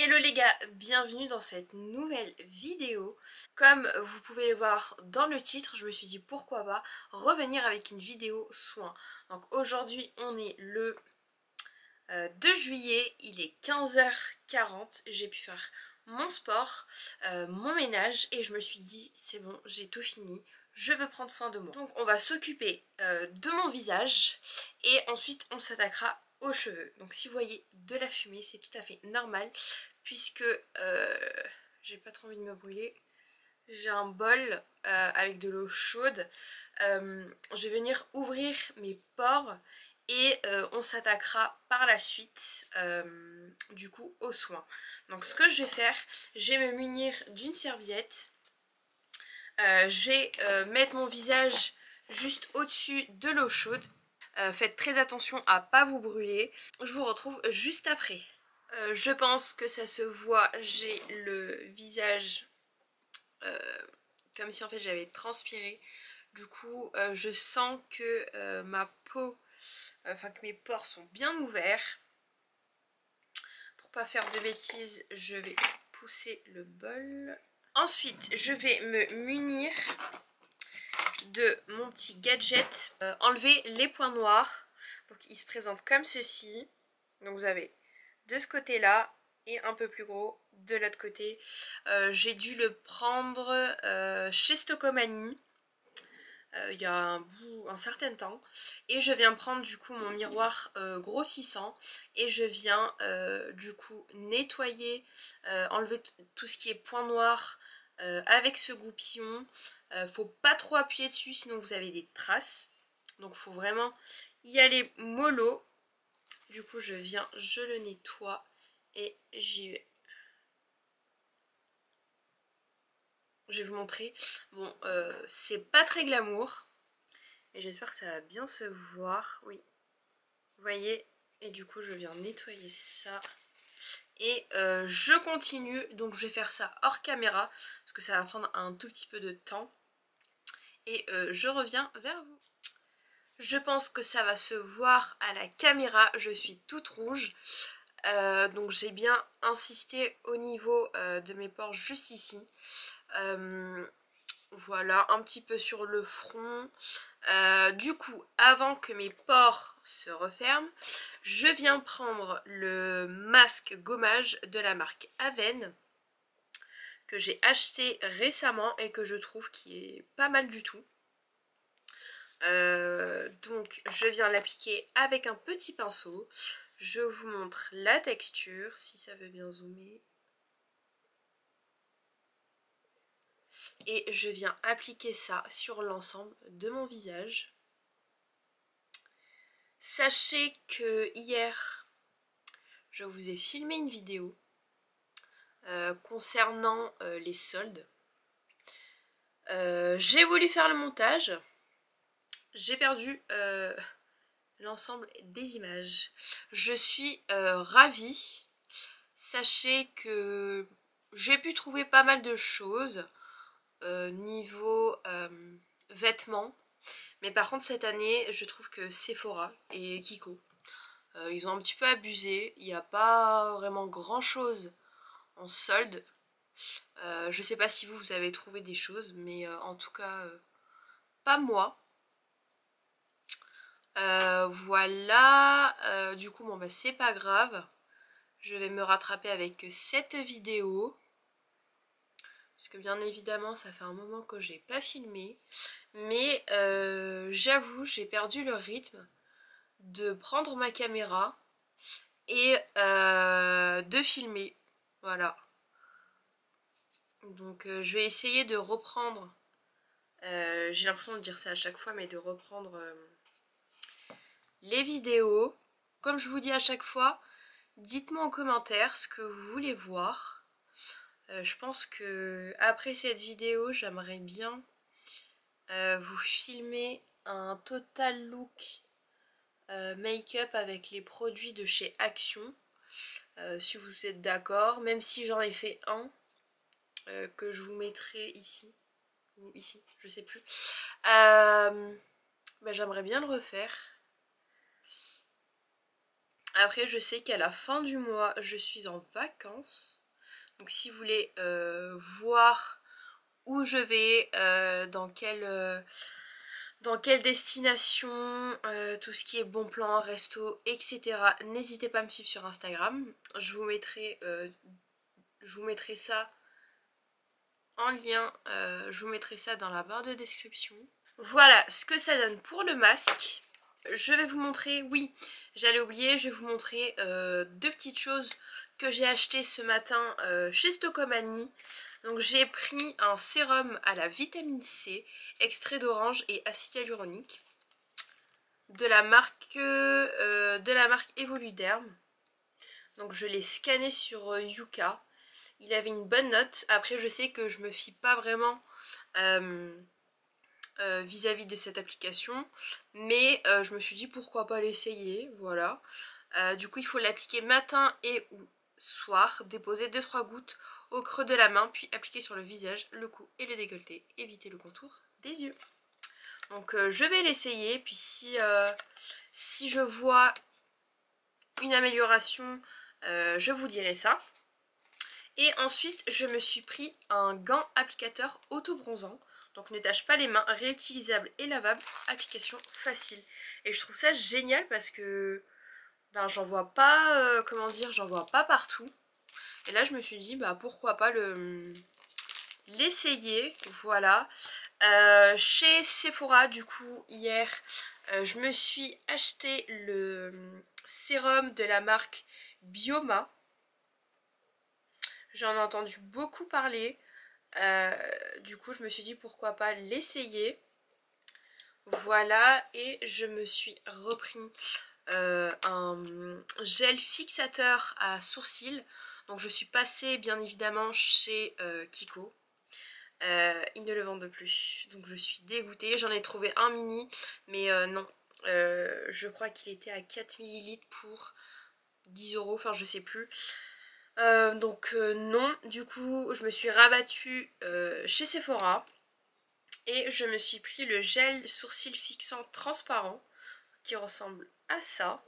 Hello les gars, bienvenue dans cette nouvelle vidéo. Comme vous pouvez le voir dans le titre, je me suis dit pourquoi pas revenir avec une vidéo soin. Donc aujourd'hui on est le 2 juillet, il est 15h40, j'ai pu faire mon sport, mon ménage et je me suis dit c'est bon, j'ai tout fini. Je peux prendre soin de moi. Donc on va s'occuper de mon visage et ensuite on s'attaquera aux cheveux. Donc si vous voyez de la fumée, c'est tout à fait normal puisque j'ai pas trop envie de me brûler. J'ai un bol avec de l'eau chaude. Je vais venir ouvrir mes pores et on s'attaquera par la suite du coup aux soins. Donc ce que je vais faire, je vais me munir d'une serviette. Je vais mettre mon visage juste au-dessus de l'eau chaude. Faites très attention à pas vous brûler. Je vous retrouve juste après. Je pense que ça se voit, j'ai le visage comme si en fait j'avais transpiré. Du coup je sens que ma peau, enfin que mes pores sont bien ouverts. Pour pas faire de bêtises, je vais pousser le bol. Ensuite je vais me munir de mon petit gadget, enlever les points noirs. Donc il se présente comme ceci. Donc vous avez de ce côté là et un peu plus gros de l'autre côté. J'ai dû le prendre chez Stocomanie il y a un certain temps et je viens prendre du coup mon miroir grossissant et je viens du coup nettoyer, enlever tout ce qui est point noir avec ce goupillon. Faut pas trop appuyer dessus sinon vous avez des traces, donc faut vraiment y aller mollo. Du coup je viens, je le nettoie et j'y vais. Je vais vous montrer. Bon, c'est pas très glamour. Et j'espère que ça va bien se voir. Oui. Vous voyez. Et du coup, je viens nettoyer ça. Et je continue. Donc, je vais faire ça hors caméra. Parce que ça va prendre un tout petit peu de temps. Et je reviens vers vous. Je pense que ça va se voir à la caméra. Je suis toute rouge. Donc, j'ai bien insisté au niveau de mes pores juste ici. Voilà, un petit peu sur le front. Du coup, avant que mes pores se referment, je viens prendre le masque gommage de la marque Aven que j'ai acheté récemment et que je trouve qui est pas mal du tout. Donc je viens l'appliquer avec un petit pinceau. Je vous montre la texture si ça veut bien zoomer. Et je viens appliquer ça sur l'ensemble de mon visage. Sachez que hier, je vous ai filmé une vidéo concernant les soldes. J'ai voulu faire le montage. J'ai perdu l'ensemble des images. Je suis ravie. Sachez que j'ai pu trouver pas mal de choses niveau vêtements. Mais par contre cette année je trouve que Sephora et Kiko ils ont un petit peu abusé. Il n'y a pas vraiment grand chose en solde. Je sais pas si vous avez trouvé des choses, mais en tout cas pas moi. Voilà, du coup bon bah c'est pas grave. Je vais me rattraper avec cette vidéo. Parce que bien évidemment ça fait un moment que j'ai pas filmé. Mais j'avoue j'ai perdu le rythme de prendre ma caméra et de filmer. Voilà. Donc je vais essayer de reprendre. J'ai l'impression de dire ça à chaque fois, mais de reprendre les vidéos. Comme je vous dis à chaque fois, dites-moi en commentaire ce que vous voulez voir. Je pense que après cette vidéo, j'aimerais bien vous filmer un total look make-up avec les produits de chez Action. Si vous êtes d'accord, même si j'en ai fait un que je vous mettrai ici ou ici, je sais plus. Bah, j'aimerais bien le refaire. Après je sais qu'à la fin du mois je suis en vacances. Donc si vous voulez voir où je vais, dans quelle destination, tout ce qui est bon plan, resto, etc. N'hésitez pas à me suivre sur Instagram. Je vous mettrai ça en lien, je vous mettrai ça dans la barre de description. Voilà ce que ça donne pour le masque. Je vais vous montrer, oui, j'allais oublier, je vais vous montrer deux petites choses que j'ai achetées ce matin chez Stocomanie. Donc j'ai pris un sérum à la vitamine C, extrait d'orange et acide hyaluronique de la marque Evoluderm. Donc je l'ai scanné sur Yuka. Il avait une bonne note. Après je sais que je me fie pas vraiment vis-à-vis de cette application, mais je me suis dit pourquoi pas l'essayer, voilà. Du coup il faut l'appliquer matin et ou soir, déposer 2-3 gouttes au creux de la main, puis appliquer sur le visage, le cou et le décolleté, éviter le contour des yeux. Donc je vais l'essayer, puis si je vois une amélioration, je vous dirai ça. Et ensuite je me suis pris un gant applicateur auto-bronzant. Donc ne tâche pas les mains, réutilisable et lavable, application facile. Et je trouve ça génial parce que ben, j'en vois pas, comment dire, j'en vois pas partout. Et là je me suis dit bah pourquoi pas l'essayer, voilà. Chez Sephora du coup hier je me suis acheté le sérum de la marque Bioma. J'en ai entendu beaucoup parler. Du coup je me suis dit pourquoi pas l'essayer. Voilà, et je me suis repris un gel fixateur à sourcils. Donc je suis passée bien évidemment chez Kiko. Ils ne le vendent plus, donc je suis dégoûtée. J'en ai trouvé un mini, mais non. Je crois qu'il était à 4 ml pour 10 €, enfin je sais plus. Donc non, du coup je me suis rabattue chez Sephora et je me suis pris le gel sourcil fixant transparent qui ressemble à ça.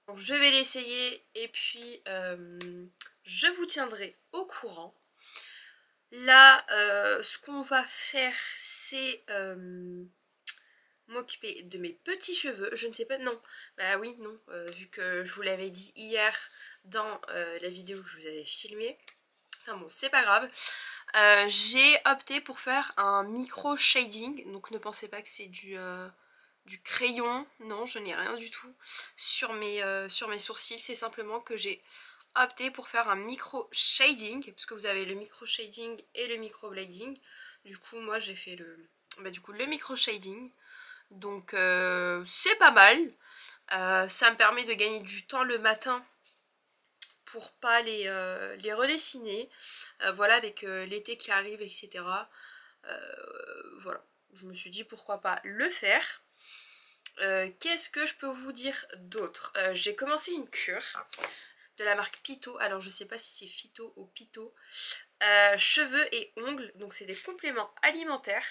Donc je vais l'essayer et puis je vous tiendrai au courant. Là ce qu'on va faire c'est m'occuper de mes petits cheveux. Je ne sais pas, non, bah oui, non, vu que je vous l'avais dit hier dans la vidéo que je vous avais filmée. Enfin bon, c'est pas grave. J'ai opté pour faire un micro shading, donc ne pensez pas que c'est du crayon, non, je n'ai rien du tout sur mes sourcils, c'est simplement que j'ai opté pour faire un micro shading, parce que vous avez le micro shading et le micro blading. Du coup moi j'ai fait le micro shading, donc c'est pas mal. Ça me permet de gagner du temps le matin pour pas les redessiner. Voilà, avec l'été qui arrive, etc. Voilà, je me suis dit pourquoi pas le faire. Qu'est-ce que je peux vous dire d'autre? J'ai commencé une cure de la marque Pito. Alors je sais pas si c'est Phyto ou Pito. Cheveux et ongles, donc c'est des compléments alimentaires.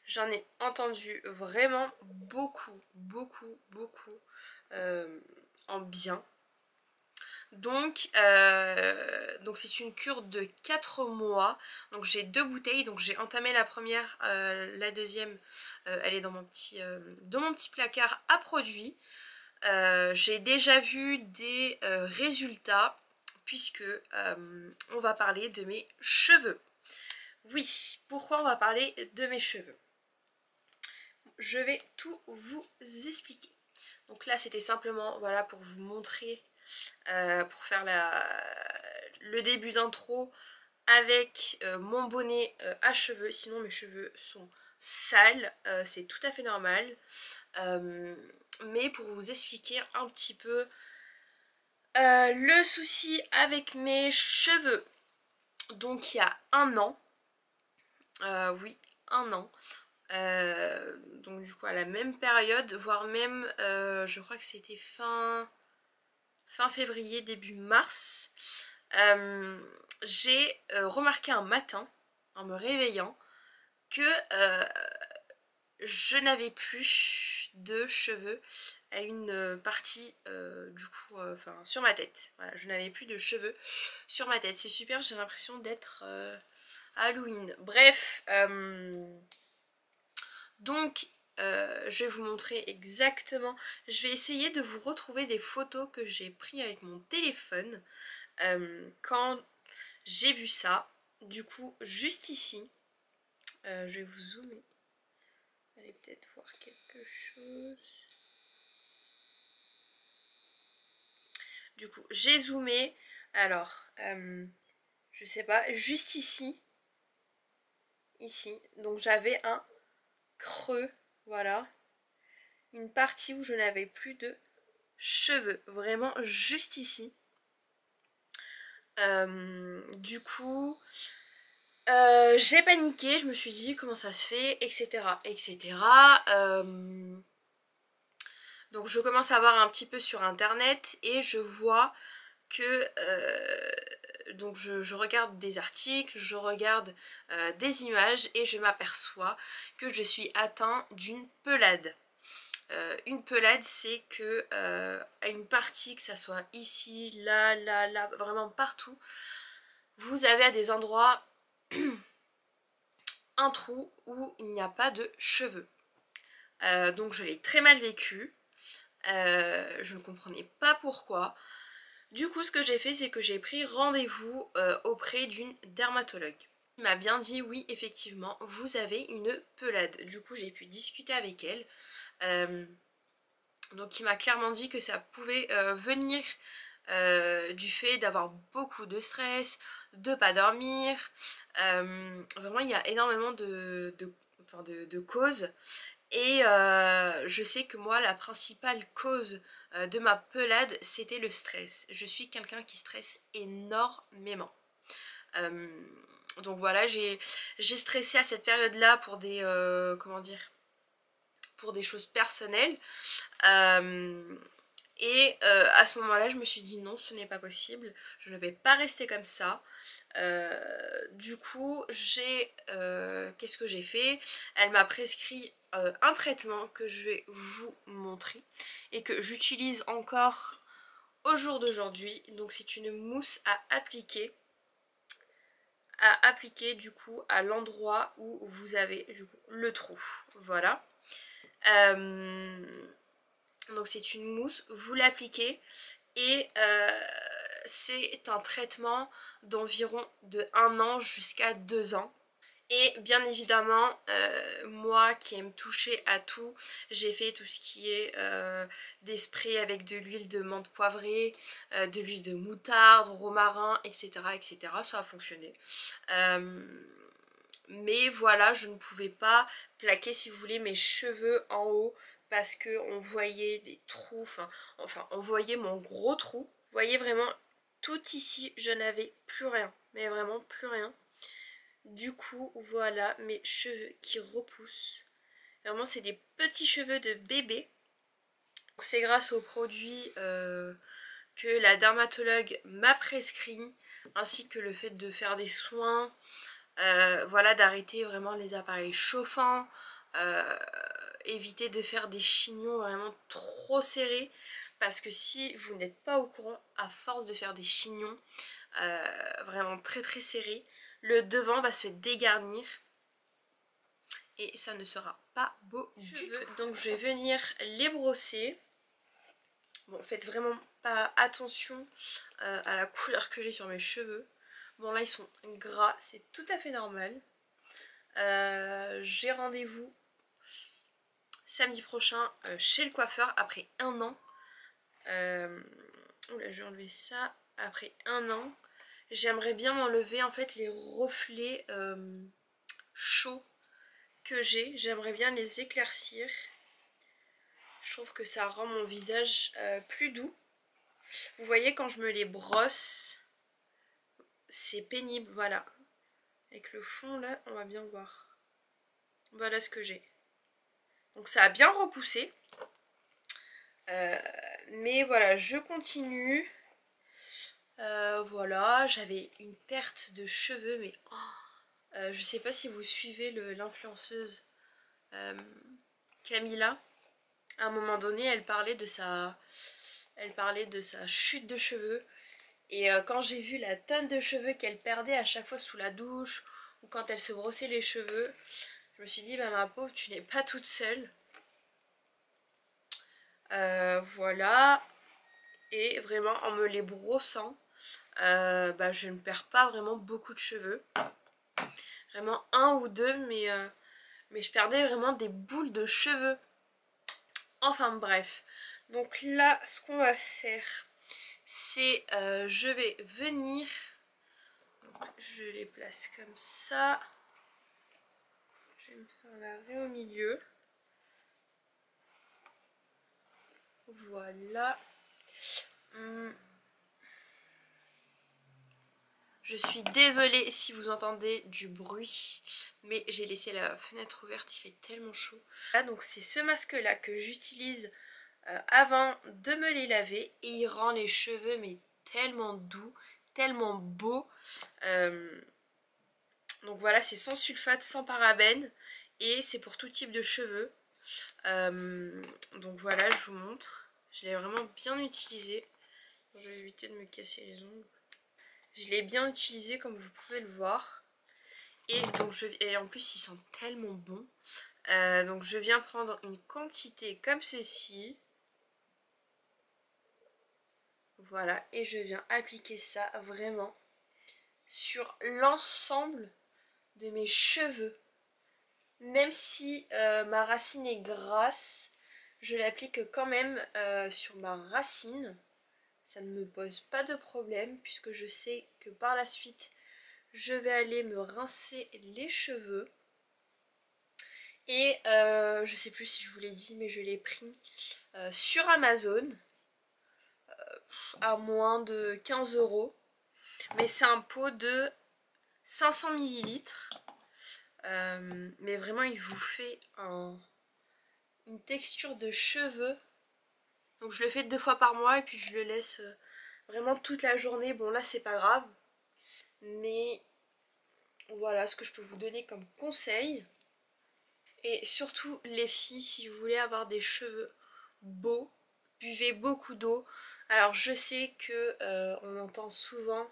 J'en ai entendu vraiment beaucoup en bien. Donc c'est une cure de 4 mois. Donc j'ai 2 bouteilles. Donc j'ai entamé la première, la deuxième, elle est dans mon petit placard à produits. J'ai déjà vu des résultats puisque on va parler de mes cheveux. Oui, pourquoi on va parler de mes cheveux? Je vais tout vous expliquer. Donc là c'était simplement voilà pour vous montrer, pour faire le début d'intro avec mon bonnet à cheveux. Sinon mes cheveux sont sales, c'est tout à fait normal. Mais pour vous expliquer un petit peu le souci avec mes cheveux. Donc il y a un an, oui, un an. Donc du coup à la même période, voire même je crois que c'était fin février, début mars, j'ai remarqué un matin en me réveillant que je n'avais plus de cheveux à une partie du coup, enfin sur ma tête. Voilà, je n'avais plus de cheveux sur ma tête. C'est super, j'ai l'impression d'être à Halloween. Bref, donc je vais vous montrer exactement. Je vais essayer de vous retrouver des photos que j'ai prises avec mon téléphone quand j'ai vu ça. Du coup, juste ici, je vais vous zoomer. Vous allez peut-être voir quelque chose. Du coup, j'ai zoomé. Alors, je sais pas, juste ici. Ici. Donc j'avais un creux, voilà. Une partie où je n'avais plus de cheveux. Vraiment juste ici. Du coup, j'ai paniqué. Je me suis dit comment ça se fait, etc. etc. Donc je commence à voir un petit peu sur internet et je vois que donc je regarde des articles, je regarde des images et je m'aperçois que je suis atteinte d'une pelade. Une pelade, c'est que à une partie, que ça soit ici, là, là, là, vraiment partout, vous avez à des endroits un trou où il n'y a pas de cheveux. Donc je l'ai très mal vécu. Je ne comprenais pas pourquoi. Du coup, ce que j'ai fait, c'est que j'ai pris rendez-vous auprès d'une dermatologue. Elle m'a bien dit, oui, effectivement, vous avez une pelade. Du coup, j'ai pu discuter avec elle. Donc, il m'a clairement dit que ça pouvait venir du fait d'avoir beaucoup de stress, de pas dormir. Vraiment, il y a énormément de causes. Et je sais que moi, la principale cause de ma pelade, c'était le stress. Je suis quelqu'un qui stresse énormément. Donc voilà, j'ai stressé à cette période-là pour des, comment dire, pour des choses personnelles. Et à ce moment-là, je me suis dit non, ce n'est pas possible. Je ne vais pas rester comme ça. Du coup, qu'est-ce que j'ai fait? Elle m'a prescrit un traitement que je vais vous montrer et que j'utilise encore au jour d'aujourd'hui. Donc c'est une mousse à appliquer du coup à l'endroit où vous avez du coup le trou. Voilà. Donc c'est une mousse, vous l'appliquez et c'est un traitement d'environ de 1 an jusqu'à 2 ans. Et bien évidemment, moi qui aime toucher à tout, j'ai fait tout ce qui est des sprays avec de l'huile de menthe poivrée, de l'huile de moutarde, romarin, etc. etc. Ça a fonctionné. Mais voilà, je ne pouvais pas plaquer, si vous voulez, mes cheveux en haut parce qu'on voyait des trous, enfin on voyait mon gros trou. Vous voyez vraiment, tout ici, je n'avais plus rien, mais vraiment plus rien. Du coup, voilà mes cheveux qui repoussent. Vraiment, c'est des petits cheveux de bébé. C'est grâce aux produits que la dermatologue m'a prescrit, ainsi que le fait de faire des soins, voilà, d'arrêter vraiment les appareils chauffants, éviter de faire des chignons vraiment trop serrés, parce que si vous n'êtes pas au courant, à force de faire des chignons vraiment très très serrés, le devant va se dégarnir et ça ne sera pas beau du tout. Donc je vais venir les brosser. Bon, faites vraiment pas attention à la couleur que j'ai sur mes cheveux. Bon, là ils sont gras, c'est tout à fait normal. J'ai rendez-vous samedi prochain chez le coiffeur après 1 an. Oula, je vais enlever ça. Après 1 an, j'aimerais bien m'enlever en fait les reflets chauds que j'ai. J'aimerais bien les éclaircir. Je trouve que ça rend mon visage plus doux. Vous voyez, quand je me les brosse, c'est pénible, voilà. Avec le fond là, on va bien voir. Voilà ce que j'ai. Donc ça a bien repoussé. Mais voilà, je continue. Voilà, j'avais une perte de cheveux, mais je sais pas si vous suivez l'influenceuse Camilla. À un moment donné, elle parlait de sa chute de cheveux. Et quand j'ai vu la tonne de cheveux qu'elle perdait à chaque fois sous la douche ou quand elle se brossait les cheveux, je me suis dit, bah ma pauvre, tu n'es pas toute seule. Voilà. Et vraiment, en me les brossant, bah, je ne perds pas vraiment beaucoup de cheveux. Vraiment un ou deux, mais je perdais vraiment des boules de cheveux. Enfin bref. Donc là, ce qu'on va faire, c'est je vais venir, donc, je les place comme ça, je vais me faire l'arrêt au milieu, voilà. Je suis désolée si vous entendez du bruit, mais j'ai laissé la fenêtre ouverte, il fait tellement chaud. Là, donc c'est ce masque là que j'utilise avant de me les laver et il rend les cheveux mais tellement doux, tellement beaux. Donc voilà, c'est sans sulfate, sans parabènes et c'est pour tout type de cheveux. Donc voilà, je vous montre. Je l'ai vraiment bien utilisé. Je vais éviter de me casser les ongles. Je l'ai bien utilisé comme vous pouvez le voir. Et donc et en plus il sent tellement bon. Donc je viens prendre une quantité comme ceci. Voilà, et je viens appliquer ça vraiment sur l'ensemble de mes cheveux. Même si ma racine est grasse, je l'applique quand même sur ma racine. Ça ne me pose pas de problème puisque je sais que par la suite, je vais aller me rincer les cheveux. Et je sais plus si je vous l'ai dit, mais je l'ai pris sur Amazon à moins de 15 €. Mais c'est un pot de 500 ml. Mais vraiment, il vous fait une texture de cheveux. Donc je le fais 2 fois par mois et puis je le laisse vraiment toute la journée. Bon là, c'est pas grave. Mais voilà ce que je peux vous donner comme conseil. Et surtout les filles, si vous voulez avoir des cheveux beaux, buvez beaucoup d'eau. Alors je sais que on entend souvent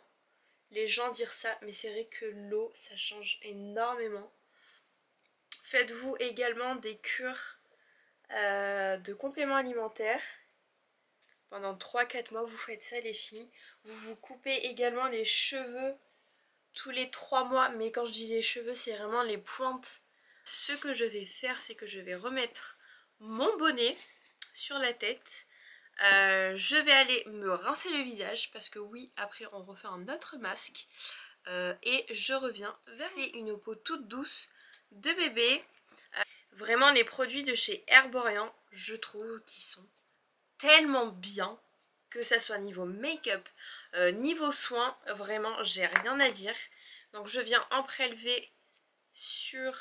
les gens dire ça, mais c'est vrai que l'eau ça change énormément. Faites-vous également des cures de compléments alimentaires. Pendant 3-4 mois vous faites ça les filles. Vous vous coupez également les cheveux tous les 3 mois, mais quand je dis les cheveux c'est vraiment les pointes. Ce que je vais faire, c'est que je vais remettre mon bonnet sur la tête. Je vais aller me rincer le visage parce que oui, après on refait un autre masque. Et je reviens vers une peau toute douce de bébé. Vraiment les produits de chez Herborian, je trouve qu'ils sont tellement bien. Que ça soit niveau make-up, niveau soin, vraiment j'ai rien à dire. Donc je viens en prélever sur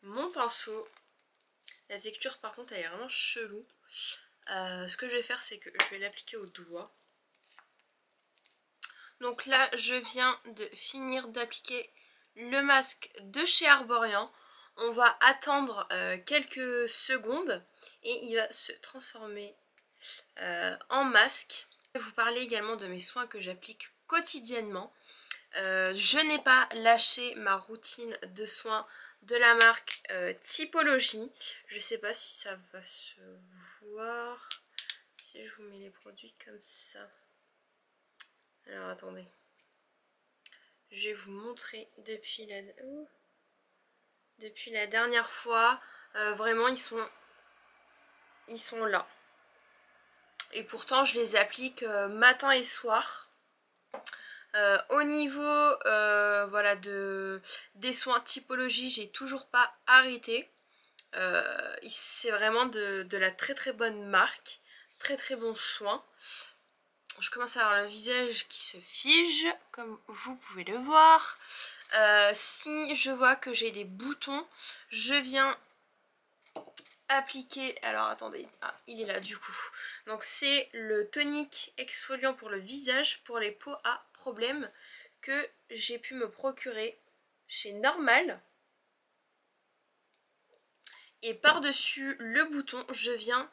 mon pinceau. La texture par contre elle est vraiment chelou. Ce que je vais faire c'est que je vais l'appliquer au doigt. Donc là je viens de finir d'appliquer le masque de chez Herborian. On va attendre quelques secondes et il va se transformer en masque. Je vais vous parler également de mes soins que j'applique quotidiennement. Je n'ai pas lâché ma routine de soins de la marque Typologie. Je ne sais pas si ça va se voir. Si je vous mets les produits comme ça. Alors attendez. Je vais vous montrer depuis la dernière fois. Vraiment ils sont là. Et pourtant je les applique matin et soir. Au niveau voilà, des soins Typologie, j'ai toujours pas arrêté. C'est vraiment de la très très bonne marque, très très bon soin. Je commence à avoir le visage qui se fige, comme vous pouvez le voir. Si je vois que j'ai des boutons, je viens appliquer, alors attendez, ah, il est là du coup. Donc c'est le tonique exfoliant pour le visage pour les peaux à problème que j'ai pu me procurer chez Normal. Et par-dessus le bouton, je viens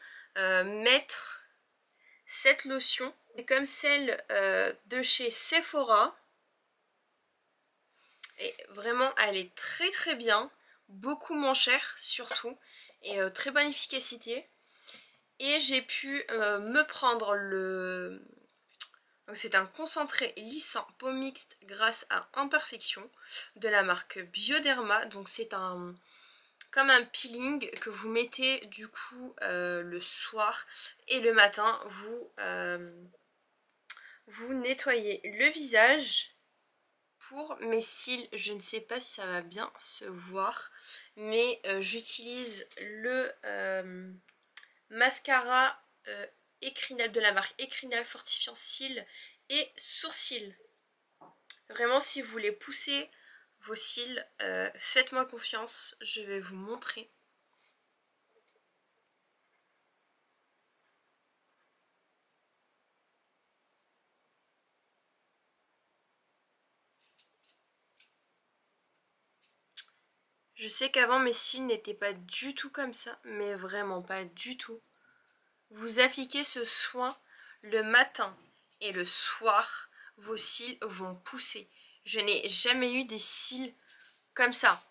mettre cette lotion. C'est comme celle de chez Sephora. Et vraiment, elle est très très bien. Beaucoup moins chère surtout. Et très bonne efficacité. Et j'ai pu me prendre le... C'est un concentré lissant peau mixte grâce à imperfection de la marque Bioderma. Donc c'est un... comme un peeling que vous mettez du coup le soir et le matin. Vous nettoyez le visage. Pour mes cils, je ne sais pas si ça va bien se voir, mais j'utilise le mascara Ecrinal de la marque Ecrinal fortifiant cils et sourcils. Vraiment, si vous voulez pousser vos cils, faites-moi confiance, je vais vous montrer. Je sais qu'avant mes cils n'étaient pas du tout comme ça, mais vraiment pas du tout. Vous appliquez ce soin le matin et le soir, vos cils vont pousser. Je n'ai jamais eu des cils comme ça.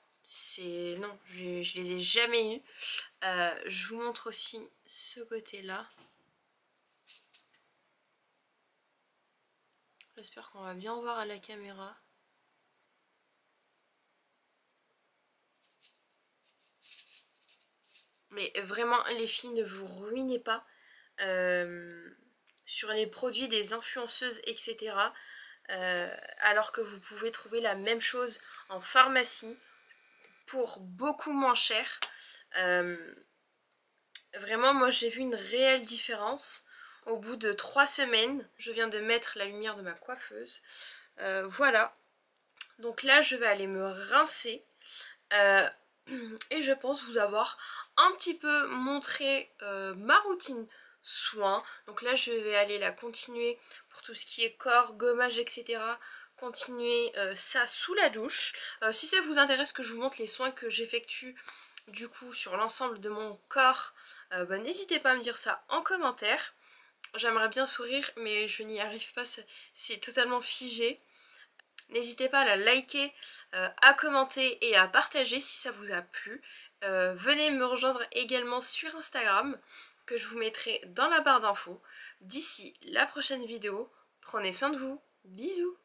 Non, je les ai jamais eus. Je vous montre aussi ce côté-là. J'espère qu'on va bien voir à la caméra. Mais vraiment, les filles, ne vous ruinez pas sur les produits des influenceuses, etc. Alors que vous pouvez trouver la même chose en pharmacie pour beaucoup moins cher. Vraiment, moi j'ai vu une réelle différence au bout de 3 semaines. Je viens de mettre la lumière de ma coiffeuse. Voilà. Donc là, je vais aller me rincer. Et je pense vous avoir un petit peu montré ma routine soins. Donc là, je vais aller la continuer pour tout ce qui est corps, gommage, etc. Continuer ça sous la douche. Si ça vous intéresse que je vous montre les soins que j'effectue du coup sur l'ensemble de mon corps, n'hésitez pas à me dire ça en commentaire. J'aimerais bien sourire mais je n'y arrive pas, c'est totalement figé. N'hésitez pas à la liker, à commenter et à partager si ça vous a plu. Venez me rejoindre également sur Instagram que je vous mettrai dans la barre d'infos. D'ici la prochaine vidéo, prenez soin de vous. Bisous!